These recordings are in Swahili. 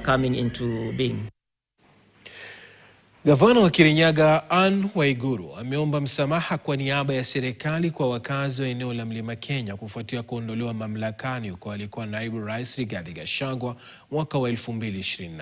coming into being. Gavana wa Kirinyaga Anne Waiguru ameomba msamaha kwa niaba ya serikali kwa wakazi wa eneo la Mlima Kenya kufuatia kuondolewa mamlakani huko alikuwa naibu rais Rigathi Gachagua mwaka wa 2024.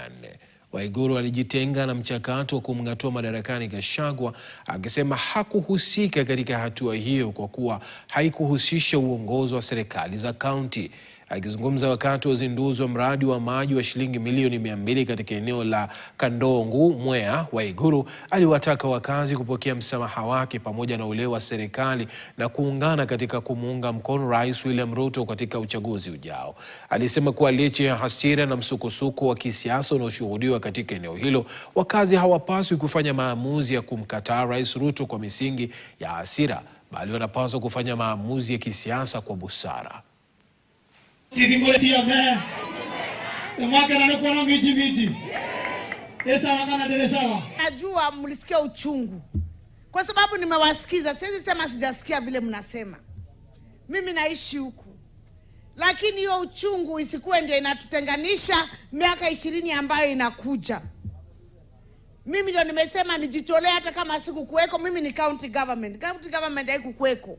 Waiguru alijitenga na mchakato wa kumng'atua madarakani Gachagua, akisema hakuhusika katika hatua hiyo kwa kuwa haikuhusisha uongozi wa serikali za kaunti. Akizungumza wakati wa uzinduzi wa mradi wa maji wa shilingi milioni 200 katika eneo la Kandongu, Mwea, Waiguru aliwataka wakazi kupokea msamaha wake pamoja na ule wa serikali na kuungana katika kumuunga mkono Rais William Ruto katika uchaguzi ujao. Alisema kuwa licha ya hasira na msukosuko wa kisiasa unaoshuhudiwa katika eneo hilo, wakazi hawapaswi kufanya maamuzi ya kumkataa Rais Ruto kwa misingi ya hasira, bali wanapaswa kufanya maamuzi ya kisiasa kwa busara. Najua mlisikia uchungu kwa sababu nimewasikiza. Siwezi sema sijasikia vile mnasema. Mimi naishi huku, lakini hiyo uchungu isikuwe ndio inatutenganisha miaka 20 ambayo inakuja. Mimi ndio nimesema nijitolee hata kama siku kuweko. Mimi ni county government. County government haikukuweko.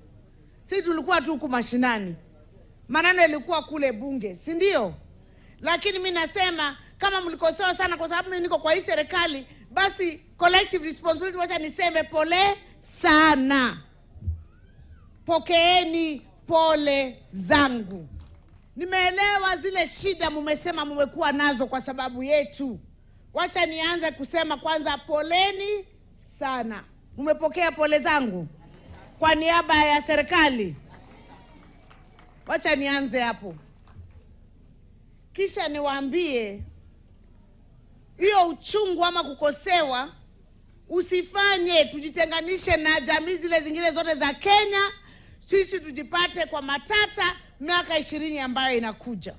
Sisi tulikuwa tu huku mashinani. Maneno yalikuwa kule bunge, si ndio? Lakini mimi nasema kama mlikosoa sana kwa sababu mimi niko kwa hii serikali, basi collective responsibility, wacha niseme pole sana. Pokeeni pole zangu. Nimeelewa zile shida mmesema mmekuwa nazo kwa sababu yetu. Wacha nianze kusema kwanza poleni sana. Mmepokea pole zangu kwa niaba ya serikali? Wacha nianze hapo. Kisha niwaambie hiyo uchungu ama kukosewa usifanye tujitenganishe na jamii zile zingine zote za Kenya. Sisi tujipate kwa matata miaka 20 ambayo inakuja.